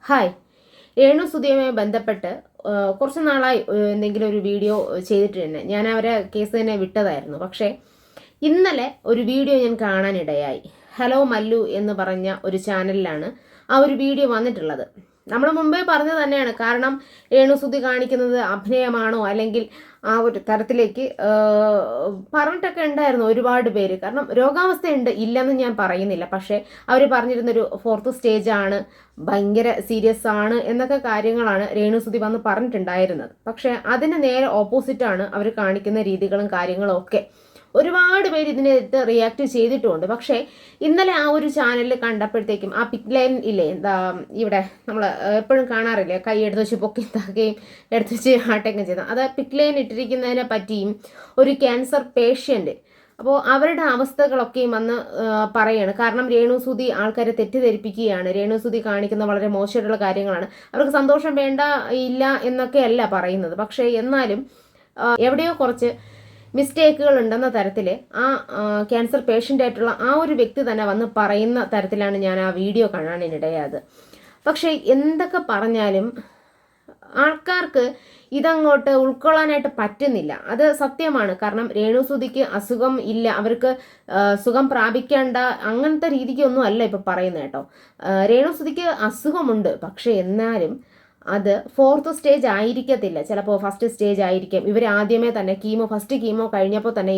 Hi. രേണുസുധിയുമായി ബന്ധപ്പെട്ട് കുറച്ച് നാളായി എന്തെങ്കിലും ഒരു വീഡിയോ ചെയ്തിട്ട് തന്നെ ഞാൻ അവരെ കേസ് തന്നെ വിട്ടതായിരുന്നു. പക്ഷേ ഇന്നലെ ഒരു വീഡിയോ ഞാൻ കാണാനിടയായി. ഹലോ മല്ലു എന്ന് പറഞ്ഞ ഒരു ചാനലിലാണ് ആ ഒരു വീഡിയോ വന്നിട്ടുള്ളത്. നമ്മൾ മുമ്പേ പറഞ്ഞു തന്നെയാണ്. കാരണം രേണുസുധി കാണിക്കുന്നത് അഭിനയമാണോ അല്ലെങ്കിൽ ആ ഒരു തരത്തിലേക്ക് പറഞ്ഞിട്ടൊക്കെ ഉണ്ടായിരുന്നു ഒരുപാട് പേര്. കാരണം രോഗാവസ്ഥയുണ്ട്, ഇല്ലെന്ന് ഞാൻ പറയുന്നില്ല. പക്ഷേ അവർ പറഞ്ഞിരുന്നൊരു 4th സ്റ്റേജാണ്, ഭയങ്കര സീരിയസ് ആണ് എന്നൊക്കെ കാര്യങ്ങളാണ് രേണുസുധി വന്ന് പറഞ്ഞിട്ടുണ്ടായിരുന്നത്. പക്ഷേ അതിന് നേരെ ഓപ്പോസിറ്റാണ് അവർ കാണിക്കുന്ന രീതികളും കാര്യങ്ങളും ഒക്കെ. ഒരുപാട് പേര് ഇതിനെതിരെ റിയാക്ട് ചെയ്തിട്ടുമുണ്ട്. പക്ഷേ ഇന്നലെ ആ ഒരു ചാനലിൽ കണ്ടപ്പോഴത്തേക്കും ആ പിക് ലൈൻ ഇല്ലേ, എന്താ ഇവിടെ നമ്മൾ എപ്പോഴും കാണാറില്ലേ, കൈ എടുത്ത് വെച്ച് പൊക്കി താക്കുകയും എടുത്ത് വെച്ച് ആട്ടൊക്കെ ചെയ്ത അത് പിക് ലൈൻ ഇട്ടിരിക്കുന്നതിനെ പറ്റിയും ഒരു ക്യാൻസർ പേഷ്യൻ്റ്, അപ്പോൾ അവരുടെ അവസ്ഥകളൊക്കെയും വന്ന് പറയാണ്. കാരണം രേണുസുധി ആൾക്കാരെ തെറ്റിദ്ധരിപ്പിക്കുകയാണ്, രേണുസുധി കാണിക്കുന്ന വളരെ മോശമായിട്ടുള്ള കാര്യങ്ങളാണ്, അവർക്ക് സന്തോഷം വേണ്ട ഇല്ല എന്നൊക്കെയല്ല പറയുന്നത്. പക്ഷേ എന്നാലും എവിടെയോ കുറച്ച് മിസ്റ്റേക്കുകൾ ഉണ്ടെന്ന തരത്തിൽ ആ ക്യാൻസർ പേഷ്യൻ്റ് ആയിട്ടുള്ള ആ ഒരു വ്യക്തി തന്നെ വന്ന് പറയുന്ന തരത്തിലാണ് ഞാൻ ആ വീഡിയോ കാണാനിടയായത്. പക്ഷേ എന്തൊക്കെ പറഞ്ഞാലും ആൾക്കാർക്ക് ഇതങ്ങോട്ട് ഉൾക്കൊള്ളാനായിട്ട് പറ്റുന്നില്ല. അത് സത്യമാണ്. കാരണം രേണുസുധിക്ക് അസുഖം ഇല്ല, അവർക്ക് സുഖം പ്രാപിക്കേണ്ട അങ്ങനത്തെ രീതിക്കൊന്നും അല്ല ഇപ്പം പറയുന്നത് കേട്ടോ. രേണുസുധിക്ക് അസുഖമുണ്ട്, പക്ഷേ എന്നാലും അത് 4th സ്റ്റേജ് ആയിരിക്കത്തില്ല, ചിലപ്പോൾ 1st സ്റ്റേജ് ആയിരിക്കും. ഇവർ ആദ്യമേ തന്നെ ഫസ്റ്റ് കീമോ കഴിഞ്ഞപ്പോൾ തന്നെ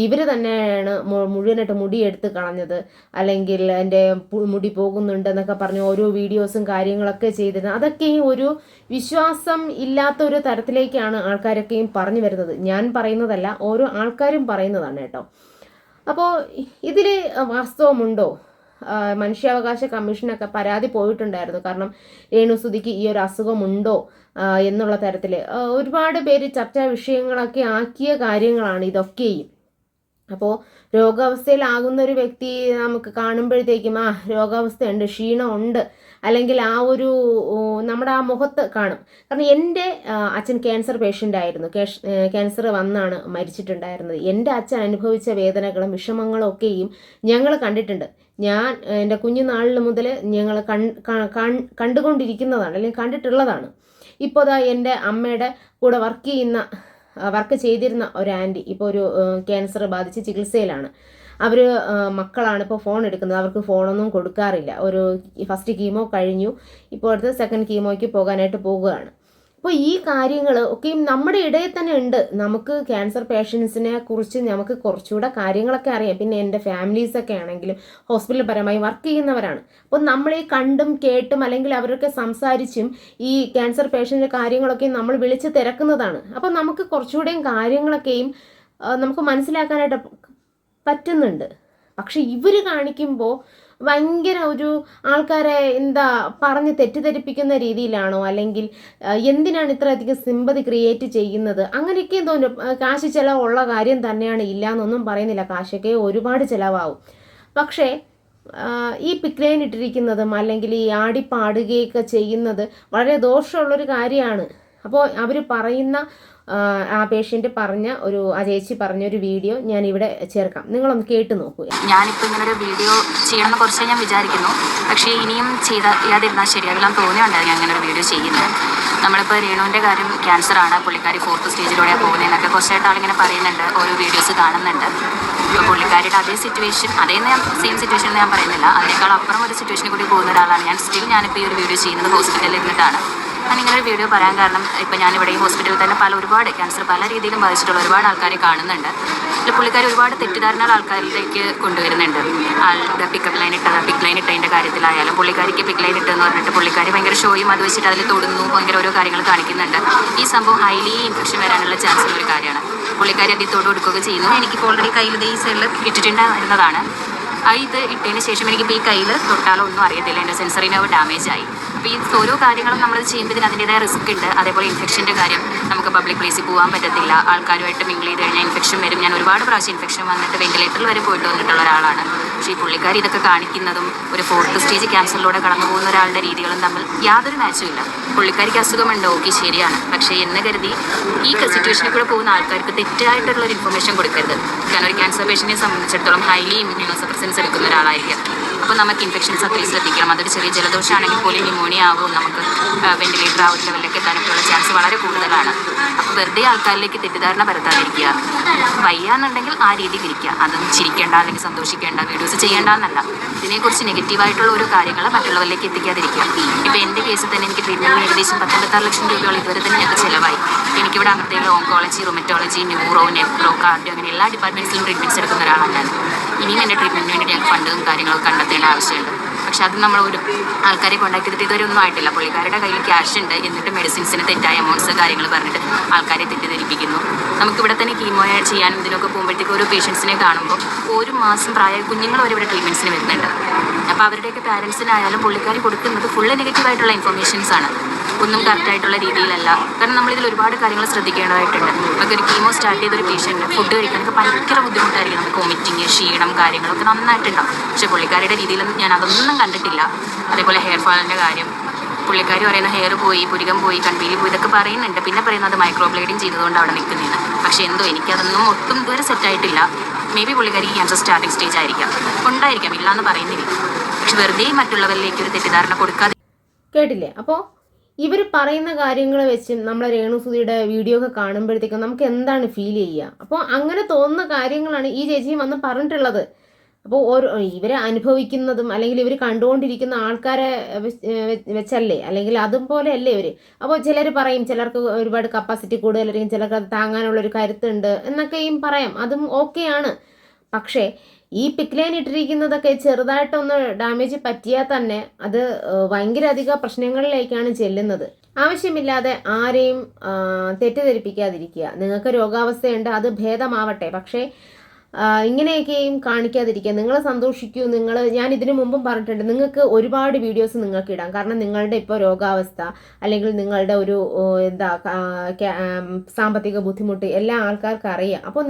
ഇവർ തന്നെയാണ് മുഴുവനായിട്ട് മുടി എടുത്ത് കളഞ്ഞത്, അല്ലെങ്കിൽ എൻ്റെ മുടി പോകുന്നുണ്ട് എന്നൊക്കെ പറഞ്ഞ് ഓരോ വീഡിയോസും കാര്യങ്ങളൊക്കെ ചെയ്തിരുന്നത്. അതൊക്കെയും ഒരു വിശ്വാസം ഇല്ലാത്ത ഒരു തരത്തിലേക്കാണ് ആൾക്കാരൊക്കെയും പറഞ്ഞു വരുന്നത്. ഞാൻ പറയുന്നതല്ല, ഓരോ ആൾക്കാരും പറയുന്നതാണ് കേട്ടോ. അപ്പോൾ ഇതിൽ വാസ്തവമുണ്ടോ? മനുഷ്യാവകാശ കമ്മീഷനൊക്കെ പരാതി പോയിട്ടുണ്ടായിരുന്നു. കാരണം രേണുസുധിക്ക് ഈ ഒരു അസുഖമുണ്ടോ എന്നുള്ള തരത്തിൽ ഒരുപാട് പേര് ചർച്ചാ വിഷയങ്ങളൊക്കെ ആക്കിയ കാര്യങ്ങളാണ് ഇതൊക്കെയും. അപ്പോൾ രോഗാവസ്ഥയിലാകുന്ന ഒരു വ്യക്തി നമുക്ക് കാണുമ്പോഴത്തേക്കും രോഗാവസ്ഥയുണ്ട്, ക്ഷീണമുണ്ട്, അല്ലെങ്കിൽ ആ ഒരു നമ്മുടെ ആ മുഖത്ത് കാണും. കാരണം എൻ്റെ അച്ഛൻ ക്യാൻസർ പേഷ്യൻ്റ് ആയിരുന്നു, ക്യാൻസർ വന്നാണ് മരിച്ചിട്ടുണ്ടായിരുന്നത്. എൻ്റെ അച്ഛൻ അനുഭവിച്ച വേദനകളും വിഷമങ്ങളും ഒക്കെയും ഞങ്ങൾ കണ്ടിട്ടുണ്ട്. ഞാൻ എൻ്റെ കുഞ്ഞുനാളിൽ മുതൽ ഞങ്ങൾ കണ്ടുകൊണ്ടിരിക്കുന്നതാണ്, അല്ലെങ്കിൽ കണ്ടിട്ടുള്ളതാണ്. ഇപ്പോൾ എൻ്റെ അമ്മയുടെ കൂടെ വർക്ക് ചെയ്തിരുന്ന ഒരു ആൻറ്റി ഇപ്പോൾ ഒരു ക്യാൻസർ ബാധിച്ച് ചികിത്സയിലാണ്. അവർ മക്കളാണ് ഇപ്പോൾ ഫോൺ എടുക്കുന്നത്, അവർക്ക് ഫോണൊന്നും കൊടുക്കാറില്ല. ഒരു ഫസ്റ്റ് കീമോ കഴിഞ്ഞു, ഇപ്പോൾ അടുത്ത് 2nd കീമോയ്ക്ക് പോകാനായിട്ട് പോകുകയാണ്. അപ്പോൾ ഈ കാര്യങ്ങൾ ഒക്കെയും നമ്മുടെ ഇടയിൽ തന്നെ ഉണ്ട്. നമുക്ക് ക്യാൻസർ പേഷ്യൻസിനെ കുറിച്ച് നമുക്ക് കുറച്ചുകൂടെ കാര്യങ്ങളൊക്കെ അറിയാം. പിന്നെ എൻ്റെ ഫാമിലീസൊക്കെ ആണെങ്കിലും ഹോസ്പിറ്റൽ പരമായി വർക്ക് ചെയ്യുന്നവരാണ്. അപ്പോൾ നമ്മൾ ഈ കണ്ടും കേട്ടും അല്ലെങ്കിൽ അവരൊക്കെ സംസാരിച്ചും ഈ ക്യാൻസർ പേഷ്യൻ്റെ കാര്യങ്ങളൊക്കെ നമ്മൾ വിളിച്ച് തിരക്കുന്നതാണ്. അപ്പോൾ നമുക്ക് കുറച്ചുകൂടെയും കാര്യങ്ങളൊക്കെയും നമുക്ക് മനസ്സിലാക്കാനായിട്ട് പറ്റുന്നുണ്ട്. പക്ഷെ ഇവർ കാണിക്കുമ്പോൾ ഭയങ്കര ഒരു ആൾക്കാരെ പറഞ്ഞ് തെറ്റിദ്ധരിപ്പിക്കുന്ന രീതിയിലാണോ, അല്ലെങ്കിൽ എന്തിനാണ് ഇത്രയധികം സിമ്പതി ക്രിയേറ്റ് ചെയ്യുന്നത്, അങ്ങനെയൊക്കെ തോന്നും. കാശ് ചിലവുള്ള കാര്യം തന്നെയാണ്, ഇല്ല എന്നൊന്നും പറയുന്നില്ല, കാശൊക്കെ ഒരുപാട് ചിലവാകും. പക്ഷേ ഈ പിക്ലൈൻ ഇട്ടിരിക്കുന്നതും അല്ലെങ്കിൽ ഈ ആടിപ്പാടുകയൊക്കെ ചെയ്യുന്നത് വളരെ ദോഷമുള്ളൊരു കാര്യമാണ്. അപ്പോൾ അവർ പറയുന്ന ആ പേഷ്യൻ്റ് പറഞ്ഞ ആ ചേച്ചി പറഞ്ഞൊരു വീഡിയോ ഞാൻ ഇവിടെ ചേർക്കാം, നിങ്ങളൊന്ന് കേട്ട് നോക്കൂ. ഞാനിപ്പോൾ ഇങ്ങനൊരു വീഡിയോ ചെയ്യണമെന്ന് കുറച്ച് ഞാൻ വിചാരിക്കുന്നു, പക്ഷേ ഇനിയും ചെയ്യാതിരുന്നാൽ ശരിയാകില്ലാന്ന് തോന്നിയുണ്ടായിരുന്നു ഞാൻ അങ്ങനെ ഒരു വീഡിയോ ചെയ്യുന്നത്. നമ്മളിപ്പോൾ രേണുവിൻ്റെ കാര്യം ക്യാൻസറാണ്, പുള്ളിക്കാരി 4th സ്റ്റേജിലൂടെയാണ് പോകുന്നതെന്നൊക്കെ കുറച്ചായിട്ട് ആളിങ്ങനെ പറയുന്നുണ്ട്, ഓരോ വീഡിയോസ് കാണുന്നുണ്ട്. ഇപ്പോൾ പുള്ളിക്കാരിയുടെ അതേ സിറ്റുവേഷൻ, സെയിം സിറ്റുവേഷൻ ഞാൻ പറയുന്നില്ല, അതിനേക്കാൾ അപ്പുറം ഒരു സിറ്റുവേഷനിൽ കൂടി പോകുന്ന ഒരാളാണ് ഞാൻ. ഞാനിപ്പോൾ ഈ ഒരു വീഡിയോ ചെയ്യുന്നത് ഹോസ്പിറ്റലിൽ ഇരുന്നിട്ടാണ്. ഞാനിങ്ങനെ ഒരു വീഡിയോ പറയാൻ കാരണം, ഇപ്പോൾ ഞാനിവിടെ ഈ ഹോസ്പിറ്റലിൽ തന്നെ ഒരുപാട് ക്യാൻസർ പല രീതിയിലും ബാധിച്ചിട്ടുള്ള ഒരുപാട് ആൾക്കാരെ കാണുന്നുണ്ട്. അതിൽ പുള്ളിക്കാർ ഒരുപാട് തെറ്റിദ്ധാരണകൾ ആൾക്കാരിലേക്ക് കൊണ്ടുവരുന്നുണ്ട്. ആളുടെ പിക് ലൈൻ ഇട്ടതിൻ്റെ കാര്യത്തിലായാലും പുള്ളിക്കാരിക്ക് പിക് ലൈൻ ഇട്ടെന്ന് പറഞ്ഞിട്ട് പുള്ളിക്കാരി ഭയങ്കര ഷോയും അത് വെച്ചിട്ട് അതിൽ തൊടുന്നു, ഭയങ്കര ഓരോ കാര്യങ്ങൾ കാണിക്കുന്നുണ്ട്. ഈ സംഭവം ഹൈലി ഇൻഫെക്ഷൻ വരാനുള്ള ചാൻസ് ഉള്ള ഒരു കാര്യമാണ്. പുള്ളിക്കാരി അതിൽ തൊട്ട് കൊടുക്കുകയൊക്കെ ചെയ്യുന്നു. എനിക്കിപ്പോൾ ഓൾറെഡി കയ്യിൽ ഈ സൈഡിൽ ഇട്ടിട്ടുണ്ടായിരുന്നതാണ്. ഇത് ഇട്ടതിന് ശേഷം എനിക്കിപ്പോൾ ഈ കയ്യിൽ തൊട്ടാലോ ഒന്നും അറിയത്തില്ല, എൻ്റെ സെൻസറി നെർവ് ഡാമേജ് ആയി. അപ്പോൾ ഈ ഓരോ കാര്യങ്ങളും നമ്മൾ ചെയ്യുമ്പോൾ അതിൻ്റെതായ റിസ്ക് ഉണ്ട്. അതേപോലെ ഇൻഫെക്ഷൻ്റെ കാര്യം, നമുക്ക് പബ്ലിക് പ്ലേസിൽ പോകാൻ പറ്റത്തില്ല, ആൾക്കാരുമായിട്ട് മിങ്കിൾ ചെയ്ത് കഴിഞ്ഞാൽ ഇൻഫെക്ഷൻ വരും. ഞാൻ ഒരുപാട് പ്രാവശ്യം ഇൻഫെക്ഷൻ വന്നിട്ട് വെന്റിലേറ്ററിൽ വരെ പോയിട്ട് വന്നിട്ടുള്ള ഒരാളാണ്. പക്ഷേ ഈ പുള്ളിക്കാരി ഇതൊക്കെ കാണിക്കുന്നതും ഒരു 4th സ്റ്റേജ് ക്യാൻസറിലൂടെ കടന്നു പോകുന്ന ഒരാളുടെ രീതികളും തമ്മിൽ യാതൊരു മാച്ചും ഇല്ല. പുള്ളിക്കാരിക്ക് അസുഖമുണ്ടോ, ഓക്കെ ശരിയാണ്, പക്ഷേ എന്ന് കരുതി ഈ സിറ്റുവേഷനിൽ കൂടെ പോകുന്ന ആൾക്കാർക്ക് തെറ്റായിട്ടുള്ളൊരു ഇൻഫർമേഷൻ കൊടുക്കരുത്. കാരണം ഒരു ക്യാൻസർ പേഷ്യൻറ്റിനെ സംബന്ധിച്ചിടത്തോളം ഹൈലി ഇമ്മ്യൂണോസപ്രസൻസ് എടുക്കുന്ന ഒരാളായിരിക്കും. അപ്പോൾ നമുക്ക് ഇൻഫെക്ഷൻസ് ഒക്കെ ശ്രദ്ധിക്കണം. അതൊരു ചെറിയ ജലദോഷമാണെങ്കിൽ പോലും ന്യൂമോണിയ ആവും, നമുക്ക് വെന്റിലേറ്റർ ആ ഒരു ലെവലിലേക്ക് എത്താനൊക്കെയുള്ള ചാൻസ് വളരെ കൂടുതലാണ്. അപ്പോൾ വെറുതെ ആൾക്കാരിലേക്ക് തെറ്റിദ്ധാരണ പരത്താതിരിക്കുക. വയ്യാന്നുണ്ടെങ്കിൽ ആ രീതിയിൽ ഇരിക്കുക. അതൊന്നും ചിരിക്കേണ്ട അല്ലെങ്കിൽ സന്തോഷിക്കേണ്ട, വീഡിയോസ് ചെയ്യേണ്ടെന്നല്ല. ഇതിനെക്കുറിച്ച് നെഗറ്റീവായിട്ടുള്ള ഒരു കാര്യങ്ങൾ മറ്റുള്ളവരിലേക്ക് എത്തിക്കാതിരിക്കുക. ഇപ്പോൾ എൻ്റെ കേസിൽ തന്നെ എനിക്ക് ട്രീറ്റ്മെൻറ്റിന് ഏകദേശം 16 ലക്ഷം രൂപയോളം ഇതുവരെ തന്നെ ഞങ്ങൾക്ക് ചിലവായി. എനിക്കിവിടെ അകത്തേക്ക് oncology, rheumatology, neuro, nephro, cardio അങ്ങനെ എല്ലാ ഡിപ്പാർട്ട്മെൻറ്റ്സിലും ട്രീറ്റ്മെൻറ്റ്സ് എടുക്കുന്ന ഒരാളാണ് ഞാൻ. ഇനിയും എൻ്റെ ട്രീറ്റ്മെൻറ്റിന് വേണ്ടി ഞങ്ങൾക്ക് ഫണ്ടും കാര്യങ്ങളൊക്കെ കണ്ടെത്തേണ്ട ആവശ്യമുണ്ട്. പക്ഷെ അത് നമ്മൾ ഒരു ആൾക്കാരെ കോൺടാക്ട് ചെയ്തിട്ട് ഇതുവരെ ഒന്നും ആയിട്ടില്ല. പുള്ളിക്കാരുടെ കയ്യിൽ ക്യാഷ് ഉണ്ട്, എന്നിട്ട് മെഡിസിൻസിന് തെറ്റായ എമൗണ്ട്സ് കാര്യങ്ങൾ പറഞ്ഞിട്ട് ആൾക്കാരെ തെറ്റിദ്ധരിപ്പിക്കുന്നു. നമുക്കിവിടെ തന്നെ കീമോ ചെയ്യാനും ഇതിനൊക്കെ പോകുമ്പോഴത്തേക്ക് ഓരോ പേഷ്യൻസിനെ കാണുമ്പോൾ ഒരു മാസം പ്രായ കുഞ്ഞുങ്ങൾ വരെ ഇവിടെ ട്രീറ്റ്മെൻറ്റ്സിന് വരുന്നുണ്ട്. അപ്പോൾ അവരുടെയൊക്കെ പാരൻസിനായാലും പുള്ളിക്കാർ കൊടുക്കുന്നത് ഫുള്ള് നെഗറ്റീവായിട്ടുള്ള ഇൻഫർമേഷൻസാണ്, ഒന്നും കറക്റ്റായിട്ടുള്ള രീതിയിലല്ല. കാരണം നമ്മളിതിൽ ഒരുപാട് കാര്യങ്ങൾ ശ്രദ്ധിക്കേണ്ടതായിട്ടുണ്ട്. നമുക്ക് ഒരു കീമോ സ്റ്റാർട്ട് ചെയ്തൊരു പേഷ്യൻറ്റ് ഫുഡ് കഴിക്കാനൊക്കെ ഭയങ്കര ബുദ്ധിമുട്ടായിരിക്കും. നമുക്ക് വോമിറ്റിങ്, ക്ഷീണം കാര്യങ്ങളൊക്കെ നന്നായിട്ടുണ്ടാവും. പക്ഷേ പുള്ളിക്കാരുടെ രീതിയിലൊന്നും ഞാൻ അതൊന്നും കണ്ടിട്ടില്ല. അതേപോലെ ഹെയർ ഫാളിൻ്റെ കാര്യം പുള്ളിക്കാർ പറയുന്ന ഹെയർ പോയി, പുരികം പോയി, കൺപീലി പോയി, ഇതൊക്കെ പറയുന്നുണ്ട്. പിന്നെ പറയുന്നത് മൈക്രോ ബ്ലേഡിങ് ചെയ്തതുകൊണ്ട് അവിടെ നിൽക്കുന്നതാണ്. പക്ഷേ എന്തോ എനിക്കതൊന്നും ഒട്ടും ഇതുവരെ സെറ്റായിട്ടില്ല. മേ ബി പുള്ളിക്കാരിക്ക് ക്യാൻസർ സ്റ്റാർട്ടിങ് സ്റ്റേജ് ആയിരിക്കാം, ഉണ്ടായിരിക്കാം, ഇല്ലയെന്ന് പറയുന്നില്ല. പക്ഷെ വെറുതെ മറ്റുള്ളവരിലേക്ക് ഒരു തെറ്റിദ്ധാരണ കൊടുക്കാതെ. കേട്ടില്ലേ? അപ്പോൾ ഇവർ പറയുന്ന കാര്യങ്ങൾ വെച്ച് നമ്മൾ രേണുസുതിയുടെ വീഡിയോ ഒക്കെ കാണുമ്പോഴത്തേക്കും നമുക്ക് എന്താണ് ഫീൽ ചെയ്യുക? അപ്പോൾ അങ്ങനെ തോന്നുന്ന കാര്യങ്ങളാണ് ഈ ചേച്ചിയും വന്ന് പറഞ്ഞിട്ടുള്ളത്. അപ്പോൾ ഇവരെ അനുഭവിക്കുന്നതും അല്ലെങ്കിൽ ഇവർ കണ്ടുകൊണ്ടിരിക്കുന്ന ആൾക്കാരെ വെച്ചല്ലേ, അല്ലെങ്കിൽ അതുപോലെ അല്ലേ ഇവർ. അപ്പോൾ ചിലർ പറയും ചിലർക്ക് ഒരുപാട് കപ്പാസിറ്റി കൂടുതലായിരിക്കും, ചിലർക്ക് അത് താങ്ങാനുള്ളൊരു കരുത്തുണ്ട് എന്നൊക്കെയും പറയാം. അതും ഓക്കെയാണ്. പക്ഷേ ഈ പിക്ക് ലൈൻ ഇട്ടിരിക്കുന്നതൊക്കെ ചെറുതായിട്ടൊന്ന് ഡാമേജ് പറ്റിയാൽ തന്നെ അത് ഭയങ്കര അധികം പ്രശ്നങ്ങളിലേക്കാണ് ചെല്ലുന്നത്. ആവശ്യമില്ലാതെ ആരെയും തെറ്റിദ്ധരിപ്പിക്കാതിരിക്കുക. നിങ്ങൾക്ക് രോഗാവസ്ഥയുണ്ട്, അത് ഭേദമാവട്ടെ. പക്ഷേ ഇങ്ങനെയൊക്കെയും കാണിക്കാതിരിക്കുക. നിങ്ങൾ സന്തോഷിക്കൂ. ഞാൻ ഇതിനു മുമ്പും പറഞ്ഞിട്ടുണ്ട്, നിങ്ങൾക്ക് ഒരുപാട് വീഡിയോസ് നിങ്ങൾക്ക് ഇടാം. കാരണം നിങ്ങളുടെ ഇപ്പോൾ രോഗാവസ്ഥ അല്ലെങ്കിൽ നിങ്ങളുടെ ഒരു സാമ്പത്തിക ബുദ്ധിമുട്ട് എല്ലാ ആൾക്കാർക്കും അറിയാം. അപ്പോൾ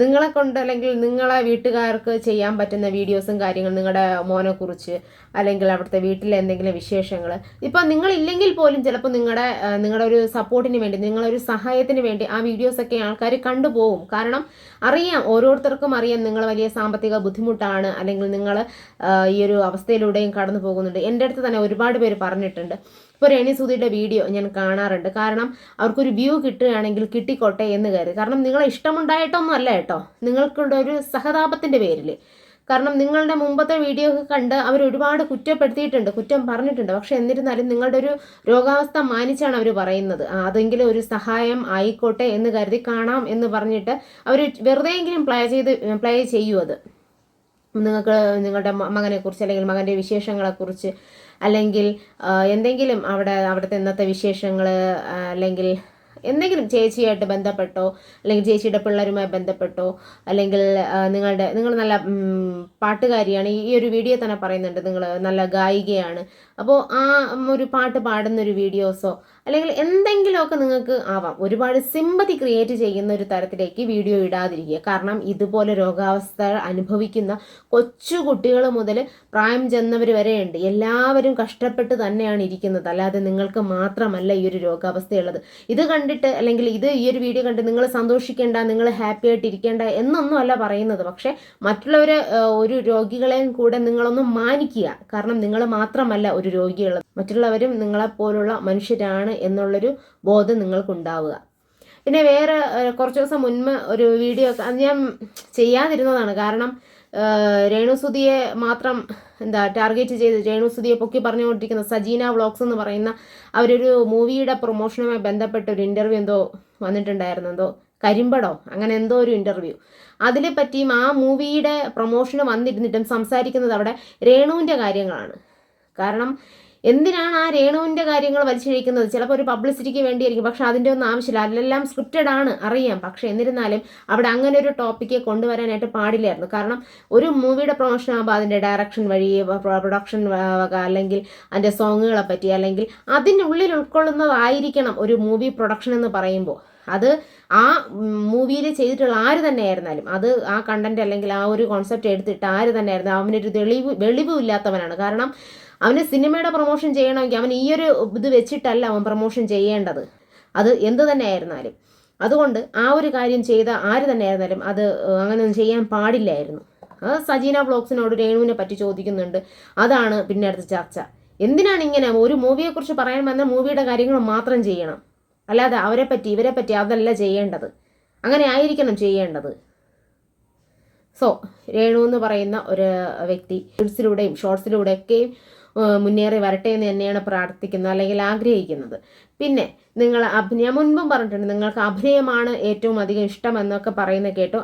നിങ്ങളെ കൊണ്ട് അല്ലെങ്കിൽ നിങ്ങളെ വീട്ടുകാർക്ക് ചെയ്യാൻ പറ്റുന്ന വീഡിയോസും കാര്യങ്ങളും, നിങ്ങളുടെ മോനെക്കുറിച്ച് അല്ലെങ്കിൽ അവിടുത്തെ വീട്ടിലെ എന്തെങ്കിലും വിശേഷങ്ങൾ, ഇപ്പോൾ നിങ്ങളില്ലെങ്കിൽ പോലും ചിലപ്പോൾ നിങ്ങളുടെ ഒരു സപ്പോർട്ടിന് വേണ്ടി, നിങ്ങളൊരു സഹായത്തിന് വേണ്ടി ആ വീഡിയോസൊക്കെ ആൾക്കാർ കണ്ടുപോകും. കാരണം അറിയാം, ഓരോരുത്തർക്കും അറിയാം നിങ്ങൾ വലിയ സാമ്പത്തിക ബുദ്ധിമുട്ടാണ്, അല്ലെങ്കിൽ നിങ്ങൾ ഈ ഒരു അവസ്ഥയിലൂടെയും കടന്നു പോകുന്നുണ്ട്. എൻ്റെ അടുത്ത് തന്നെ ഒരുപാട് പേര് പറഞ്ഞിട്ടുണ്ട്. ഇപ്പോൾ രേണുസുതിയുടെ വീഡിയോ ഞാൻ കാണാറുണ്ട്. കാരണം അവർക്കൊരു വ്യൂ കിട്ടുകയാണെങ്കിൽ കിട്ടിക്കോട്ടെ എന്ന് കരുതി. കാരണം നിങ്ങളെ ഇഷ്ടമുണ്ടായിട്ടൊന്നും അല്ല കേട്ടോ, നിങ്ങൾക്കുള്ള ഒരു സഹതാപത്തിൻ്റെ പേരിൽ. കാരണം നിങ്ങളുടെ മുമ്പത്തെ വീഡിയോ ഒക്കെ കണ്ട് അവർ ഒരുപാട് കുറ്റം പറഞ്ഞിട്ടുണ്ട്. പക്ഷെ എന്നിരുന്നാലും നിങ്ങളുടെ ഒരു രോഗാവസ്ഥ മാനിച്ചാണ് അവർ പറയുന്നത്. അതെങ്കിലും ഒരു സഹായം ആയിക്കോട്ടെ എന്ന് കരുതി കാണാം എന്ന് പറഞ്ഞിട്ട് അവർ വെറുതെയെങ്കിലും പ്ലേ ചെയ്യൂ. അത് നിങ്ങൾക്ക് നിങ്ങളുടെ മകനെക്കുറിച്ച് അല്ലെങ്കിൽ മകൻ്റെ വിശേഷങ്ങളെക്കുറിച്ച് അല്ലെങ്കിൽ എന്തെങ്കിലും അവിടുത്തെ ഇന്നത്തെ വിശേഷങ്ങൾ അല്ലെങ്കിൽ എന്തെങ്കിലും ചേച്ചിയായിട്ട് ബന്ധപ്പെട്ടോ അല്ലെങ്കിൽ ചേച്ചിയുടെ പിള്ളേരുമായി ബന്ധപ്പെട്ടോ അല്ലെങ്കിൽ നിങ്ങൾ നല്ല പാട്ടുകാരിയാണ്, ഈ ഒരു വീഡിയോ തന്നെ പറയുന്നുണ്ട് നിങ്ങൾ നല്ല ഗായികയാണ്, അപ്പോൾ ആ ഒരു പാട്ട് പാടുന്നൊരു വീഡിയോസോ അല്ലെങ്കിൽ എന്തെങ്കിലുമൊക്കെ നിങ്ങൾക്ക് ആവാം. ഒരുപാട് സിമ്പതി ക്രിയേറ്റ് ചെയ്യുന്ന ഒരു തരത്തിലേക്ക് വീഡിയോ ഇടാതിരിക്കുക. കാരണം ഇതുപോലെ രോഗാവസ്ഥ അനുഭവിക്കുന്ന കൊച്ചു കുട്ടികൾ മുതൽ പ്രായം ചെന്നവർ വരെയുണ്ട്. എല്ലാവരും കഷ്ടപ്പെട്ട് തന്നെയാണ് ഇരിക്കുന്നത്. അല്ലാതെ നിങ്ങൾക്ക് മാത്രമല്ല ഈ ഒരു രോഗാവസ്ഥയുള്ളത്. ഇത് കണ്ടിട്ട് അല്ലെങ്കിൽ ഈ ഒരു വീഡിയോ കണ്ട് നിങ്ങൾ സന്തോഷിക്കേണ്ട, നിങ്ങൾ ഹാപ്പി ആയിട്ട് ഇരിക്കേണ്ട എന്നൊന്നും അല്ല പറയുന്നത്. പക്ഷേ മറ്റുള്ളവരെ ഒരു രോഗികളെയും കൂടെ നിങ്ങളൊന്ന് മാനിക്കുക. കാരണം നിങ്ങൾ മാത്രമല്ല ഒരു രോഗിയുള്ളത്, മറ്റുള്ളവരും നിങ്ങളെപ്പോലുള്ള മനുഷ്യരാണ് എന്നുള്ളൊരു ബോധം നിങ്ങൾക്കുണ്ടാവുക. പിന്നെ വേറെ കുറച്ച് ദിവസം മുൻപ് ഒരു വീഡിയോ അത് ഞാൻ ചെയ്യാതിരുന്നതാണ്. കാരണം രേണുസുതിയെ മാത്രം ടാർഗറ്റ് ചെയ്ത് രേണുസുതിയെ പൊക്കി പറഞ്ഞുകൊണ്ടിരിക്കുന്ന സജീന വ്ളോഗ്സ് എന്ന് പറയുന്ന അവരൊരു മൂവിയുടെ പ്രൊമോഷനുമായി ബന്ധപ്പെട്ട ഒരു ഇൻ്റർവ്യൂ എന്തോ വന്നിട്ടുണ്ടായിരുന്നു, എന്തോ കരിമ്പടോ അങ്ങനെ എന്തോ ഒരു ഇൻ്റർവ്യൂ. അതിനെ പറ്റിയും ആ മൂവിയുടെ പ്രൊമോഷന് വന്നിരുന്നിട്ടും സംസാരിക്കുന്നത് അവിടെ രേണുവിൻ്റെ കാര്യങ്ങളാണ്. കാരണം എന്തിനാണ് ആ രേണുവിൻ്റെ കാര്യങ്ങൾ വലിച്ചിഴിക്കുന്നത്? ചിലപ്പോൾ ഒരു പബ്ലിസിറ്റിക്ക് വേണ്ടിയായിരിക്കും, പക്ഷെ അതിൻ്റെ ഒന്നും ആവശ്യമില്ല. അതിലെല്ലാം സ്ക്രിപ്റ്റഡ് ആണ്, അറിയാം. പക്ഷെ എന്നിരുന്നാലും അവിടെ അങ്ങനെ ഒരു ടോപ്പിക്ക് കൊണ്ടുവരാനായിട്ട് പാടില്ലായിരുന്നു. കാരണം ഒരു മൂവിയുടെ പ്രൊമോഷൻ ആകുമ്പോൾ അതിൻ്റെ ഡയറക്ഷൻ വഴി, പ്രൊഡക്ഷൻ അല്ലെങ്കിൽ അതിൻ്റെ സോങ്ങുകളെ പറ്റി അല്ലെങ്കിൽ അതിനുള്ളിൽ ഉൾക്കൊള്ളുന്നതായിരിക്കണം ഒരു മൂവി പ്രൊഡക്ഷൻ എന്ന് പറയുമ്പോൾ. അത് ആ മൂവിയിൽ ചെയ്തിട്ടുള്ള ആര് തന്നെ ആയിരുന്നാലും അത് ആ കണ്ടന്റ് അല്ലെങ്കിൽ ആ ഒരു കോൺസെപ്റ്റ് എടുത്തിട്ട് ആര് തന്നെ ആയിരുന്നാലും അവനൊരു വെളിവും ഇല്ലാത്തവനാണ്. കാരണം അവന് സിനിമയുടെ പ്രൊമോഷൻ ചെയ്യണമെങ്കിൽ അവൻ ഈ ഒരു ഇത് വെച്ചിട്ടല്ല അവൻ പ്രൊമോഷൻ ചെയ്യേണ്ടത്, അത് എന്ത് തന്നെ ആയിരുന്നാലും. അതുകൊണ്ട് ആ ഒരു കാര്യം ചെയ്ത ആര് തന്നെ ആയിരുന്നാലും അത് അങ്ങനെയൊന്നും ചെയ്യാൻ പാടില്ലായിരുന്നു. സജീന വ്ളോഗ്സിനോട് രേണുവിനെ പറ്റി ചോദിക്കുന്നുണ്ട്. അതാണ് പിന്നെ അടുത്ത ചർച്ച. എന്തിനാണ് ഇങ്ങനെ ഒരു മൂവിയെക്കുറിച്ച് പറയാൻ വന്ന മൂവിയുടെ കാര്യങ്ങൾ മാത്രം ചെയ്യണം, അല്ലാതെ അവരെ പറ്റി ഇവരെ പറ്റി അതല്ല ചെയ്യേണ്ടത്. അങ്ങനെ ആയിരിക്കണം ചെയ്യേണ്ടത്. സോ രേണു എന്ന് പറയുന്ന ഒരു വ്യക്തി റീൽസിലൂടെയും ഷോർട്സിലൂടെയൊക്കെയും മുന്നേറി വരട്ടെ എന്ന് തന്നെയാണ് പ്രാർത്ഥിക്കുന്നത് അല്ലെങ്കിൽ ആഗ്രഹിക്കുന്നത്. പിന്നെ നിങ്ങൾ ഞാൻ മുൻപും പറഞ്ഞിട്ടുണ്ട്, നിങ്ങൾക്ക് അഭിനയമാണ് ഏറ്റവും അധികം ഇഷ്ടമെന്നൊക്കെ പറയുന്നത് കേട്ടു.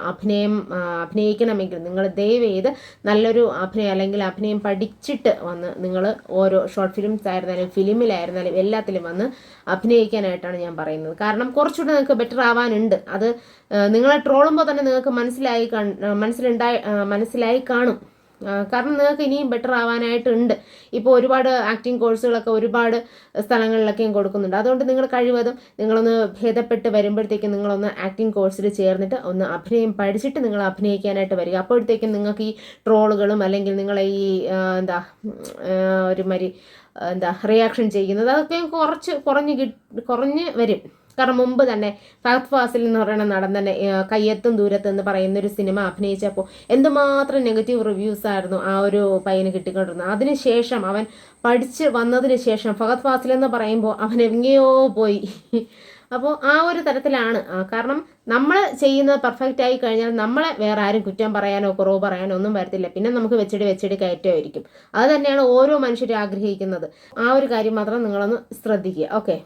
അഭിനയിക്കണമെങ്കിൽ നിങ്ങൾ ദയവ് ചെയ്ത് നല്ലൊരു അഭിനയം അല്ലെങ്കിൽ അഭിനയം പഠിച്ചിട്ട് വന്ന് നിങ്ങൾ ഓരോ ഷോർട്ട് ഫിലിംസ് ആയിരുന്നാലും ഫിലിമിലായിരുന്നാലും എല്ലാത്തിലും വന്ന് അഭിനയിക്കാനായിട്ടാണ് ഞാൻ പറയുന്നത്. കാരണം കുറച്ചുകൂടെ നിങ്ങൾക്ക് ബെറ്റർ ആവാനുണ്ട്. അത് നിങ്ങളെ ട്രോളുമ്പോൾ തന്നെ നിങ്ങൾക്ക് മനസ്സിലായി കാണും. കാരണം നിങ്ങൾക്ക് ഇനിയും ബെറ്റർ ആവാനായിട്ടുണ്ട്. ഇപ്പോൾ ഒരുപാട് ആക്ടിങ് കോഴ്സുകളൊക്കെ ഒരുപാട് സ്ഥലങ്ങളിലൊക്കെയും കൊടുക്കുന്നുണ്ട്. അതുകൊണ്ട് നിങ്ങൾ കഴിവതും നിങ്ങളൊന്ന് ഭേദപ്പെട്ട് വരുമ്പോഴത്തേക്കും നിങ്ങളൊന്ന് ആക്ടിങ് കോഴ്സിൽ ചേർന്നിട്ട് ഒന്ന് അഭിനയം പഠിച്ചിട്ട് നിങ്ങൾ അഭിനയിക്കാനായിട്ട് വരിക. അപ്പോഴത്തേക്കും നിങ്ങൾക്ക് ഈ ട്രോളുകളും അല്ലെങ്കിൽ നിങ്ങളെ ഈ റിയാക്ഷൻ ചെയ്യുന്നത് അതൊക്കെ കുറഞ്ഞ് വരും. കാരണം മുമ്പ് തന്നെ ഫഹദ് ഫാസിൽ എന്ന് പറയുന്ന നടൻ തന്നെ കയ്യെത്തും ദൂരത്ത് എന്ന് പറയുന്നൊരു സിനിമ അഭിനയിച്ചപ്പോൾ എന്തുമാത്രം നെഗറ്റീവ് റിവ്യൂസ് ആയിരുന്നു ആ ഒരു പയ്യന് കിട്ടിക്കൊണ്ടിരുന്നത്. അതിനുശേഷം അവൻ പഠിച്ച് വന്നതിന് ശേഷം ഫഹദ് ഫാസിൽ എന്ന് പറയുമ്പോൾ അവൻ എങ്ങനെയോ പോയി. അപ്പോൾ ആ ഒരു തരത്തിലാണ്. കാരണം നമ്മൾ ചെയ്യുന്നത് പെർഫെക്റ്റ് ആയി കഴിഞ്ഞാൽ നമ്മളെ വേറെ ആരും കുറ്റം പറയാനോ കുറവ് പറയാനോ ഒന്നും വരത്തില്ല. പിന്നെ നമുക്ക് വെച്ചടി കയറ്റമായിരിക്കും. അത് തന്നെയാണ് ഓരോ മനുഷ്യരും ആഗ്രഹിക്കുന്നത്. ആ ഒരു കാര്യം മാത്രം നിങ്ങളൊന്ന് ശ്രദ്ധിക്കുക. ഓക്കെ.